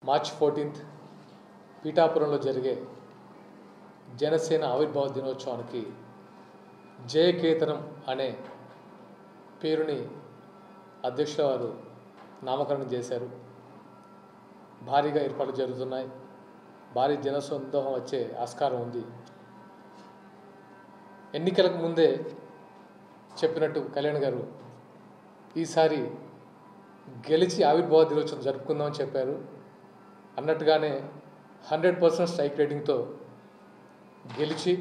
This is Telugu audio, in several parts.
మార్చి 14th పీఠాపురంలో జరిగే జనసేన ఆవిర్భావ దినోత్సవానికి జయకేతనం అనే పేరుని అధ్యక్షుల వారు నామకరణం చేశారు. భారీగా ఏర్పాట్లు జరుగుతున్నాయి. భారీ జనసందోహం వచ్చే ఆస్కారం ఉంది. ఎన్నికలకు ముందే చెప్పినట్టు కళ్యాణ్ గారు ఈసారి గెలిచి ఆవిర్భావ దినోత్సవం జరుపుకుందామని చెప్పారు. అన్నట్టుగానే 100% స్ట్రైక్ రేటింగ్తో గెలిచి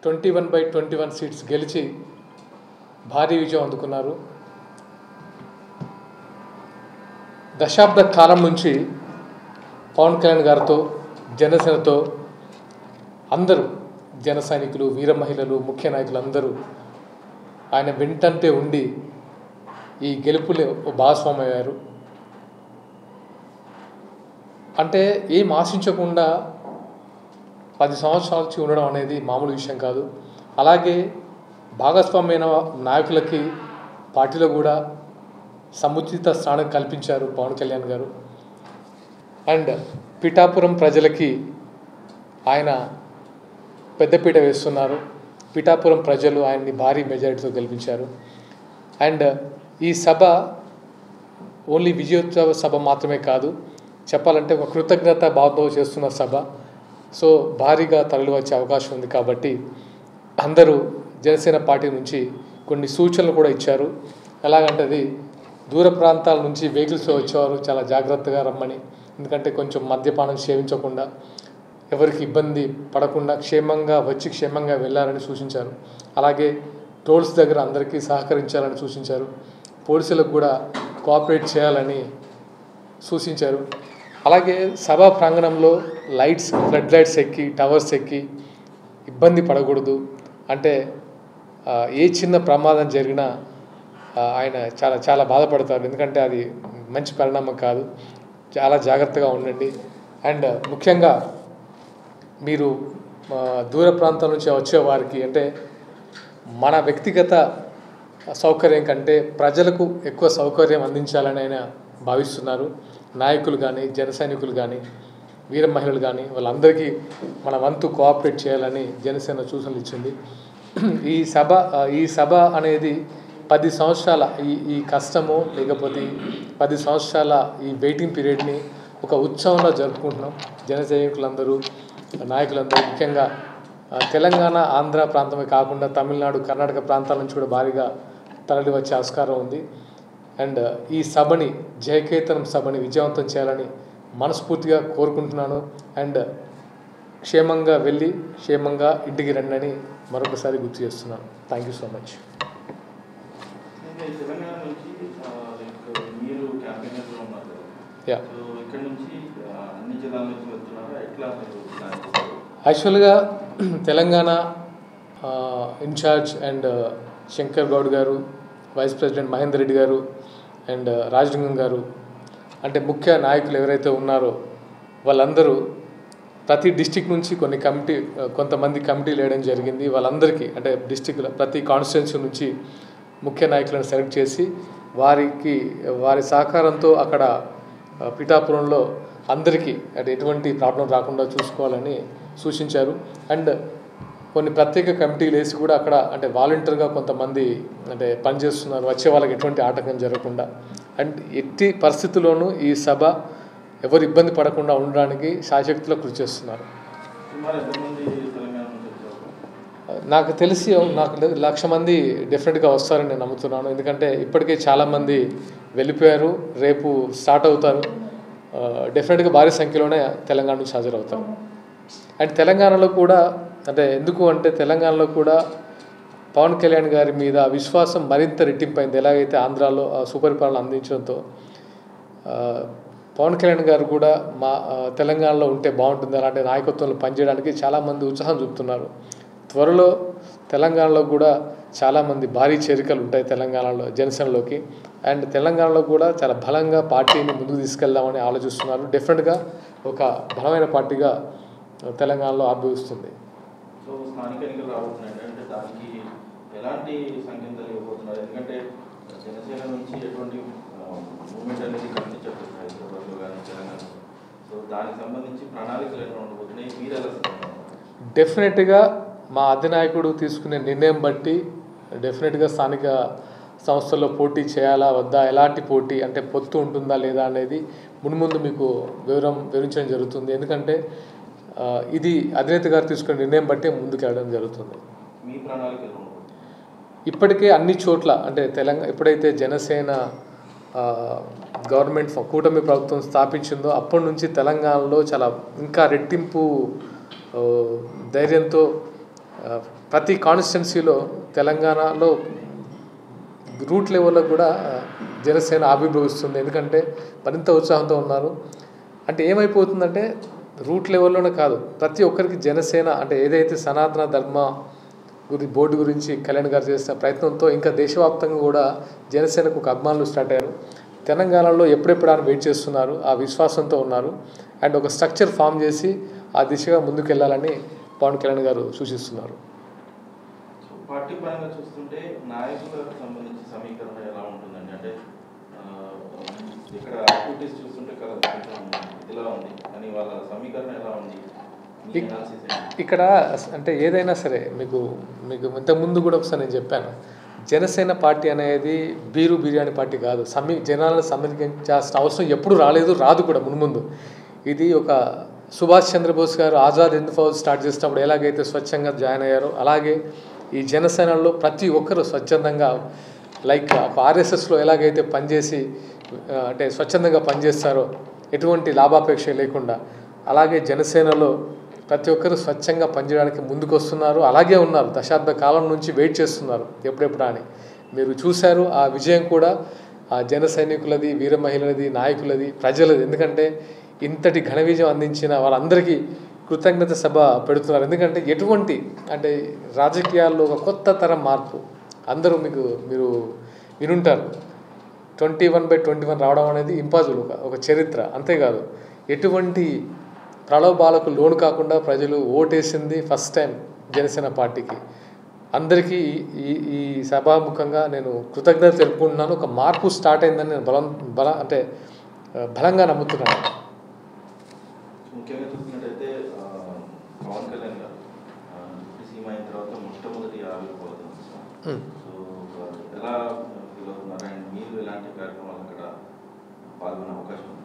21/21 సీట్స్ గెలిచి భారీ విజయం అందుకున్నారు. దశాబ్ద కాలం నుంచి పవన్ కళ్యాణ్ గారితో జనసేనతో అందరూ జన సైనికులు, వీర మహిళలు, ముఖ్య నాయకులు అందరూ ఆయన వెంటంటే ఉండి ఈ గెలుపులో భాగస్వామయ్యారు. అంటే ఏం ఆశించకుండా 10 సంవత్సరాల నుంచి ఉండడం అనేది మామూలు విషయం కాదు. అలాగే భాగస్వామ్యమైన నాయకులకి పార్టీలో కూడా సముచిత స్థానం కల్పించారు పవన్ కళ్యాణ్ గారు. అండ్ పిఠాపురం ప్రజలకి ఆయన పెద్దపీట వేస్తున్నారు. పిఠాపురం ప్రజలు ఆయన్ని భారీ మెజారిటీతో గెలిపించారు. అండ్ ఈ సభ ఓన్లీ విజయోత్సవ సభ మాత్రమే కాదు, చెప్పాలంటే ఒక కృతజ్ఞత భావంతో చేస్తున్న సభ. సో భారీగా తరలి వచ్చే అవకాశం ఉంది. కాబట్టి అందరూ జనసేన పార్టీ నుంచి కొన్ని సూచనలు కూడా ఇచ్చారు. ఎలాగంటే దూర ప్రాంతాల నుంచి వెహికల్స్లో వచ్చేవారు చాలా జాగ్రత్తగా రమ్మని, ఎందుకంటే కొంచెం మద్యపానం సేవించకుండా, ఎవరికి ఇబ్బంది పడకుండా క్షేమంగా వచ్చి క్షేమంగా వెళ్ళాలని సూచించారు. అలాగే టోల్స్ దగ్గర అందరికీ సహకరించాలని సూచించారు. పోలీసులకు కూడా కోఆపరేట్ చేయాలని సూచించారు. అలాగే సభా ప్రాంగణంలో లైట్స్, ఫ్లడ్ లైట్స్ ఎక్కి, టవర్స్ ఎక్కి ఇబ్బంది పడకూడదు. అంటే ఏ చిన్న ప్రమాదం జరిగినా ఆయన చాలా చాలా బాధపడతారు. ఎందుకంటే అది మంచి పరిణామం కాదు. చాలా జాగ్రత్తగా ఉండండి. అండ్ ముఖ్యంగా మీరు దూర ప్రాంతాల నుంచి వచ్చే వారికి అంటే మన వ్యక్తిగత సౌకర్యం కంటే ప్రజలకు ఎక్కువ సౌకర్యం అందించాలని ఆయన భావిస్తున్నారు. నాయకులు కానీ, జన సైనికులు కానీ, వీర మహిళలు కానీ వాళ్ళందరికీ మన వంతు కోఆపరేట్ చేయాలని జనసేన సూచనలు ఇచ్చింది. ఈ సభ అనేది 10 సంవత్సరాల ఈ కష్టము, లేకపోతే 10 సంవత్సరాల ఈ వెయిటింగ్ పీరియడ్ని ఒక ఉత్సవంలో జరుపుకుంటున్నాం. జన సైనికులందరూ, నాయకులందరూ, ముఖ్యంగా తెలంగాణ, ఆంధ్ర ప్రాంతమే కాకుండా తమిళనాడు, కర్ణాటక ప్రాంతాల నుంచి కూడా భారీగా తరలి వచ్చే ఆస్కారం ఉంది. అండ్ ఈ సభని, జయకేతనం సభని విజయవంతం చేయాలని మనస్ఫూర్తిగా కోరుకుంటున్నాను. అండ్ క్షేమంగా వెళ్ళి క్షేమంగా ఇంటికి రండి అని మరొకసారి గుర్తు చేస్తున్నాను. Thank you so much. యాక్చువల్గా తెలంగాణ ఇన్ఛార్జ్ అండ్ శంకర్ గౌడ్ గారు, వైస్ ప్రెసిడెంట్ మహేందర్ రెడ్డి గారు అండ్ రాజలింగం గారు, అంటే ముఖ్య నాయకులు ఎవరైతే ఉన్నారో వాళ్ళందరూ ప్రతి డిస్టిక్ నుంచి కొంతమంది కమిటీలు వేయడం జరిగింది. వాళ్ళందరికీ అంటే డిస్టిక్లో ప్రతి కాన్స్టిట్యున్సీ నుంచి ముఖ్య నాయకులను సెలెక్ట్ చేసి వారి సహకారంతో అక్కడ పిఠాపురంలో అందరికీ అంటే ఎటువంటి ప్రాబ్లం రాకుండా చూసుకోవాలని సూచించారు. అండ్ కొన్ని ప్రత్యేక కమిటీలు వేసి కూడా అక్కడ అంటే వాలంటీర్గా కొంతమంది అంటే పనిచేస్తున్నారు, వచ్చే వాళ్ళకి ఎటువంటి ఆటంకం జరగకుండా. అండ్ ఎట్టి పరిస్థితుల్లోనూ ఈ సభ ఎవరు ఇబ్బంది పడకుండా ఉండడానికి శాయశక్తిలో కృషి చేస్తున్నారు. నాకు 1,00,000 మంది డెఫినెట్గా వస్తారని నేను నమ్ముతున్నాను. ఎందుకంటే ఇప్పటికే చాలామంది వెళ్ళిపోయారు, రేపు స్టార్ట్ అవుతారు. డెఫినెట్గా భారీ సంఖ్యలోనే తెలంగాణ నుంచి హాజరవుతారు. అండ్ తెలంగాణలో కూడా తెలంగాణలో కూడా పవన్ కళ్యాణ్ గారి మీద విశ్వాసం మరింత రెట్టింపైంది. ఎలాగైతే ఆంధ్రాలో సుపరిపాలన అందించడంతో పవన్ కళ్యాణ్ గారు కూడా తెలంగాణలో ఉంటే బాగుంటుంది, అలాంటి నాయకత్వంలో పనిచేయడానికి చాలామంది ఉత్సాహం చూపుతున్నారు. త్వరలో తెలంగాణలో కూడా చాలామంది భారీ చేరికలు ఉంటాయి తెలంగాణలో జనసేనలోకి. అండ్ తెలంగాణలో కూడా చాలా బలంగా పార్టీని ముందుకు తీసుకెళ్దామని ఆలోచిస్తున్నారు. డెఫినెట్గా ఒక బలమైన పార్టీగా తెలంగాణలో ఆవిర్భవిస్తుంది. సో స్థానిక ఎన్నికలు రాబోతున్నాయి అంటే దానికి ఎలాంటి సంకేతాలు ఇవ్వబోతున్నారు? ఎందుకంటే జనసేన నుంచి ఎటువంటి మూవ్మెంట్ అనేది కనిపించట్లేదు హైదరాబాద్లో కానీ తెలంగాణ. దానికి సంబంధించి ప్రణాళికలు ఎలా ఉండబోతున్నాయి, మీరు ఎలా సిద్ధంగా? డెఫినెట్గా మా అధినాయకుడు తీసుకునే నిర్ణయం బట్టి డెఫినెట్గా స్థానిక సంస్థల్లో పోటీ చేయాలా వద్దా, ఎలాంటి పోటీ అంటే పొత్తు ఉంటుందా లేదా అనేది మున్ముందు మీకు వివరించడం జరుగుతుంది. ఎందుకంటే ఇది అధినేత గారు తీసుకునే నిర్ణయం బట్టే ముందుకు వెళ్ళడం జరుగుతుంది. మీ ప్రణాళికలు ఇప్పటికే అన్ని చోట్ల అంటే తెలంగాణ ఎప్పుడైతే జనసేన గవర్నమెంట్ కూటమి ప్రభుత్వం స్థాపించిందో అప్పటి నుంచి తెలంగాణలో చాలా ఇంకా రెట్టింపు ధైర్యంతో ప్రతి కాన్స్టిట్యున్సీలో తెలంగాణలో రూట్ లెవెల్లో కూడా జనసేన ఆవిర్భవిస్తుంది. ఎందుకంటే మరింత ఉత్సాహంతో ఉన్నారు. అంటే ఏమైపోతుందంటే రూట్ లెవెల్లోనే కాదు, ప్రతి ఒక్కరికి జనసేన అంటే ఏదైతే సనాతన ధర్మ బోర్డు గురించి కళ్యాణ్ గారు చేసిన ప్రయత్నంతో ఇంకా దేశవ్యాప్తంగా కూడా జనసేనకు ఒక అభిమానులు స్టార్ట్ అయ్యారు. తెలంగాణలో ఎప్పుడెప్పుడు ఆయన వెయిట్ చేస్తున్నారు, ఆ విశ్వాసంతో ఉన్నారు. అండ్ ఒక స్ట్రక్చర్ ఫామ్ చేసి ఆ దిశగా ముందుకు వెళ్ళాలని పవన్ కళ్యాణ్ గారు సూచిస్తున్నారు. పార్టీ పరంగా చూస్తుంటే నాయకులకు సంబంధించి సమీకరణ ఎలా ఉంటుందండి? అంటే ఇక్కడ యాక్టివిటీస్ చూస్తుంటే కదా ఇలా ఉంది, కానీ వాళ్ళ సమీకరణ ఎలా ఉంది? ఇక్కడ అంటే ఏదైనా సరే మీకు ఇంతకుముందు కూడా ఒకసారి నేను చెప్పాను, జనసేన పార్టీ అనేది బిర్యానీ పార్టీ కాదు. జనాలను సమీకరించాల్సిన అవసరం ఎప్పుడు రాదు కూడా మున్ముందు. ఇది ఒక సుభాష్ చంద్రబోస్ గారు ఆజాద్ హింద్ ఫౌజ్ స్టార్ట్ చేసినప్పుడు ఎలాగైతే స్వచ్ఛంగా జాయిన్ అయ్యారో అలాగే ఈ జనసేనలో ప్రతి ఒక్కరు స్వచ్ఛందంగా లైక్ ఆర్ఎస్ఎస్లో ఎలాగైతే పనిచేసి అంటే స్వచ్ఛందంగా పనిచేస్తారో ఎటువంటి లాభాపేక్ష లేకుండా, అలాగే జనసేనలో ప్రతి ఒక్కరు స్వచ్ఛంగా పనిచేయడానికి ముందుకు వస్తున్నారు. అలాగే ఉన్నారు, దశాబ్ద కాలం నుంచి వెయిట్ చేస్తున్నారు ఎప్పుడెప్పుడు అని. మీరు చూశారు ఆ విజయం కూడా ఆ జన సైనికులది, వీర మహిళలది, నాయకులది, ప్రజలది. ఎందుకంటే ఇంతటి ఘన విజయం అందించిన వాళ్ళందరికీ కృతజ్ఞత సభ పెడుతున్నారు. ఎందుకంటే ఎటువంటి అంటే రాజకీయాల్లో ఒక కొత్త తరం మార్పు అందరూ మీరు వినుంటారు. 21/21 రావడం అనేది ఇంపాసిబుల్, ఒక చరిత్ర. అంతేకాదు ఎటువంటి ప్రలోభాలకు లోను కాకుండా ప్రజలు ఓటేసింది ఫస్ట్ టైం జనసేన పార్టీకి. అందరికీ ఈ సభాముఖంగా నేను కృతజ్ఞత తెలుపుకుంటున్నాను. ఒక మార్పు స్టార్ట్ అయిందని నేను బలంగా నమ్ముతున్నాను. ముఖ్యంగా చూసినట్టయితే పవన్ కళ్యాణ్ గారు సీఎం అయిన తర్వాత మొట్టమొదటి ఆవిర్భావం. సో ఎలా ఫీల్ అవుతున్నారు అండ్ మీరు ఎలాంటి కార్యక్రమాలు అక్కడ పాల్గొనే అవకాశం ఉంది?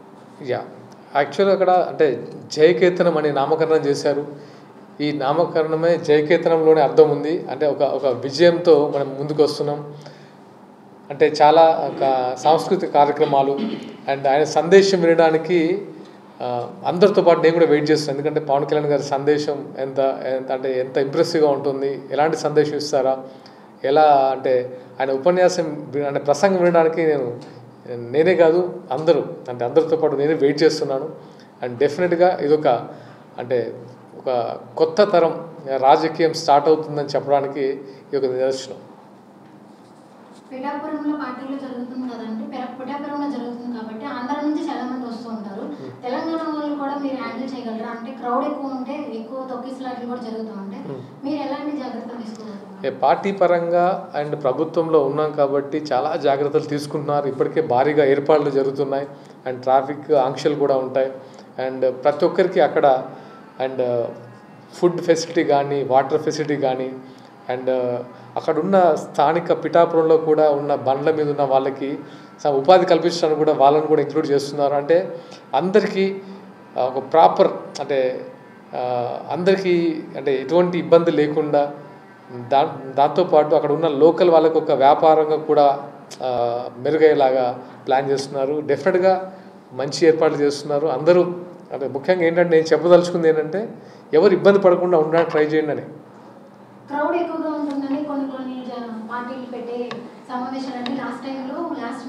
యాక్చువల్గా అక్కడ అంటే జయకేతనం అనే నామకరణం చేశారు. ఈ నామకరణమే జయకేతనంలోనే అర్థం ఉంది. అంటే ఒక విజయంతో మనం ముందుకు వస్తున్నాం. అంటే చాలా సాంస్కృతిక కార్యక్రమాలు అండ్ ఆయన సందేశం వినడానికి అందరితో పాటు నేను కూడా వెయిట్ చేస్తాను. ఎందుకంటే పవన్ కళ్యాణ్ గారి సందేశం ఎంత ఇంప్రెసివ్గా ఉంటుంది, ఎలాంటి సందేశం ఇస్తారా, ఎలా అంటే ఆయన ఉపన్యాసం అంటే ప్రసంగం వినడానికి నేనే కాదు అందరితో పాటు నేనే వెయిట్ చేస్తున్నాను. అండ్ డెఫినెట్గా ఇదొక ఒక కొత్త తరం రాజకీయం స్టార్ట్ అవుతుందని చెప్పడానికి ఇది ఒక నిదర్శనం. పిఠాపురంలో పార్టీలో జరుగుతుంది కదండి, పిఠాపురంలో జరుగుతుంది కాబట్టి ఆంధ్ర నుంచి చాలా మంది వస్తూ ఉంటారు. తెలంగాణ వాళ్ళు కూడా మీరు హ్యాండిల్ చేయగలరా? అంటే క్రౌడ్ ఎక్కువ ఉంటే ఎక్కువ తొక్కిసలాట్లు కూడా జరుగుతూ ఉంటాయి, మీరు ఎలాంటి జాగ్రత్తలు తీసుకోవాలి? పార్టీ పరంగా అండ్ ప్రభుత్వంలో ఉన్నాం కాబట్టి చాలా జాగ్రత్తలు తీసుకుంటున్నారు. ఇప్పటికే భారీగా ఏర్పాట్లు జరుగుతున్నాయి అండ్ ట్రాఫిక్ ఆంక్షలు కూడా ఉంటాయి. అండ్ ప్రతి ఒక్కరికి అక్కడ అండ్ ఫుడ్ ఫెసిలిటీ కానీ వాటర్ ఫెసిలిటీ కానీ అండ్ అక్కడ ఉన్న స్థానిక పిఠాపురంలో కూడా ఉన్న బండ్ల మీద ఉన్న వాళ్ళకి ఉపాధి కల్పించడానికి కూడా వాళ్ళని కూడా ఇంక్లూడ్ చేస్తున్నారు. అంటే అందరికీ ఒక ప్రాపర్ అందరికీ ఎటువంటి ఇబ్బంది లేకుండా దాంతోపాటు అక్కడ ఉన్న లోకల్ వాళ్ళకు ఒక వ్యాపారంగా కూడా మెరుగయ్యేలాగా ప్లాన్ చేస్తున్నారు. డెఫినెట్గా మంచి ఏర్పాట్లు చేస్తున్నారు అందరూ. ముఖ్యంగా ఏంటంటే నేను చెప్పదలుచుకుంది ఏంటంటే ఎవరు ఇబ్బంది పడకుండా ఉండడానికి ట్రై చేయండి అని. క్రౌడ్ ఎక్కువగా ఉంటుందని కొన్ని పార్టీలు పెట్టే సమావేశాలన్నీ లాస్ట్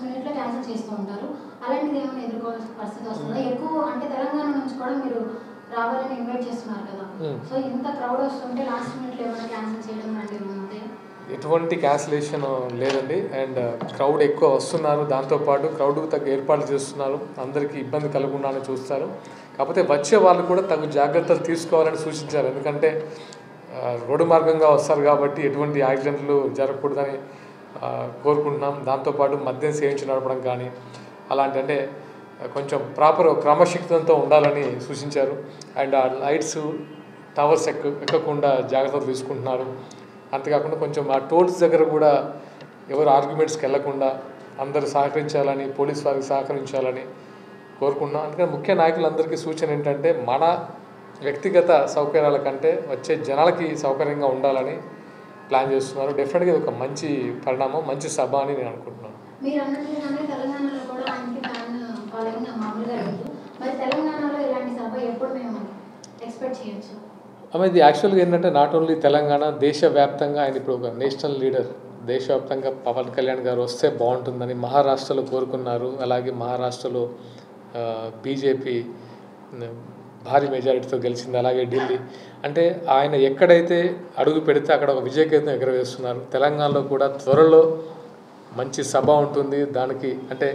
మినిట్లో క్యాన్సిల్ చేస్తూ ఉంటారు. అలాంటిది ఏమైనా ఎదుర్కోవాల్సిన పరిస్థితి వస్తుందా? ఎక్కువ అంటే తెలంగాణ నుంచి కూడా మీరు రావాలని ఇన్వైట్ చేస్తున్నారు కదా, సో ఇంత క్రౌడ్ వస్తుంటే లాస్ట్ మినిట్లో ఏమైనా క్యాన్సిల్ చేయడం లాంటివి ఉంటాయి? ఎటువంటి క్యాన్సిలేషన్ లేదండి. అండ్ క్రౌడ్ ఎక్కువ వస్తున్నారు, దాంతోపాటు క్రౌడ్కు తగ్గ ఏర్పాట్లు చేస్తున్నారు, అందరికీ ఇబ్బంది కలగకుండా చూస్తారు. కాకపోతే వచ్చే వాళ్ళు కూడా తగు జాగ్రత్తలు తీసుకోవాలని సూచించారు. ఎందుకంటే రోడ్డు మార్గంగా వస్తారు కాబట్టి ఎటువంటి యాక్సిడెంట్లు జరగకూడదని కోరుకుంటున్నాం. దాంతోపాటు మద్యం సేవించి నడపడం కానీ అలాంటి కొంచెం ప్రాపర్ క్రమశిక్షణతో ఉండాలని సూచించారు. అండ్ ఆ లైట్స్ టవర్స్ ఎక్కకుండా జాగ్రత్తలు తీసుకుంటున్నారు. అంతేకాకుండా కొంచెం ఆ టోల్స్ దగ్గర కూడా ఎవరు ఆర్గ్యుమెంట్స్కి వెళ్లకుండా అందరూ సహకరించాలని, పోలీస్ వారికి సహకరించాలని కోరుకున్నాం. అందుకని ముఖ్య నాయకులందరికీ సూచన ఏంటంటే మన వ్యక్తిగత సౌకర్యాల కంటే వచ్చే జనాలకి సౌకర్యంగా ఉండాలని ప్లాన్ చేస్తున్నారు. డెఫినెట్గా ఇది ఒక మంచి పరిణామం, మంచి సభ అని నేను అనుకుంటున్నాను. మీరు అన్నట్లుగానే తెలంగాణలో కూడా ఆయనకి ఫ్యాన్ ఫాలోయింగ్ మామూలుగా లేదు. మరి తెలంగాణలో ఇలాంటి సభ ఎప్పుడు మేము ఎక్స్పెక్ట్ చేయొచ్చు? ఇది యాక్చువల్గా ఏంటంటే నాట్ ఓన్లీ తెలంగాణ, దేశవ్యాప్తంగా ఆయన ఇప్పుడు ఒక నేషనల్ లీడర్, దేశవ్యాప్తంగా పవన్ కళ్యాణ్ గారు వస్తే బాగుంటుందని మహారాష్ట్రలో కోరుకున్నారు. అలాగే మహారాష్ట్రలో బీజేపీ భారీ మెజారిటీతో గెలిచింది. అలాగే ఢిల్లీ, అంటే ఆయన ఎక్కడైతే అడుగు పెడితే అక్కడ ఒక విజయకేతం ఎగరవేస్తున్నారు. తెలంగాణలో కూడా త్వరలో మంచి సభ ఉంటుంది. దానికి అంటే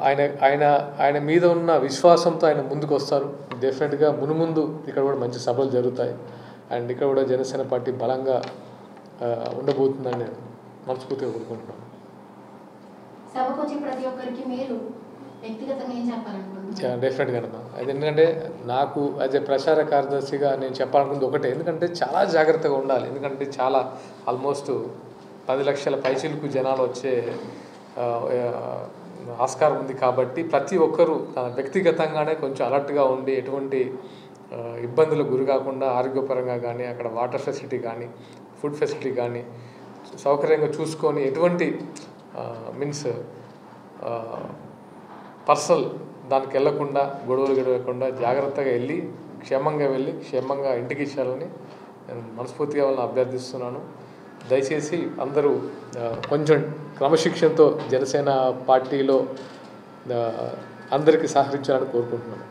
ఆయన ఆయన ఆయన మీద ఉన్న విశ్వాసంతో ఆయన ముందుకు వస్తారు. డెఫినెట్గా మునుముందు ఇక్కడ కూడా మంచి సభలు జరుగుతాయి. అండ్ ఇక్కడ కూడా జనసేన పార్టీ బలంగా ఉండబోతుందని నేను మనస్ఫూర్తిగా కోరుకుంటున్నాను. సభకు వచ్చి ప్రతి ఒక్కరికి మీరు వ్యక్తిగతంగా ఏం చెప్పాలనుకుంటున్నారు? డెఫినెట్గా అమ్మా, అది ఎందుకంటే నాకు యాజ్ ఏ ప్రచార కార్యదర్శిగా నేను చెప్పాలనుకుంది ఒకటే, ఎందుకంటే చాలా జాగ్రత్తగా ఉండాలి. ఎందుకంటే చాలా ఆల్మోస్ట్ 10 లక్షల పైచిలకు జనాలు వచ్చే ఆస్కారం ఉంది. కాబట్టి ప్రతి ఒక్కరూ వ్యక్తిగతంగానే కొంచెం అలర్ట్గా ఉండి ఎటువంటి ఇబ్బందులకు గురి కాకుండా ఆరోగ్యపరంగా కానీ, అక్కడ వాటర్ ఫెసిలిటీ కానీ, ఫుడ్ ఫెసిలిటీ కానీ సౌకర్యంగా చూసుకొని ఎటువంటి మీన్స్ పర్సనల్ దానికి వెళ్ళకుండా, గొడవలు గడవకుండా జాగ్రత్తగా వెళ్ళి క్షేమంగా ఇంటికి ఇచ్చాలని నేను మనస్ఫూర్తిగా వాళ్ళని అభ్యర్థిస్తున్నాను. దయచేసి అందరూ కొంచెం క్రమశిక్షణతో జనసేన పార్టీలో అందరికీ సహకరించాలని కోరుకుంటున్నాను.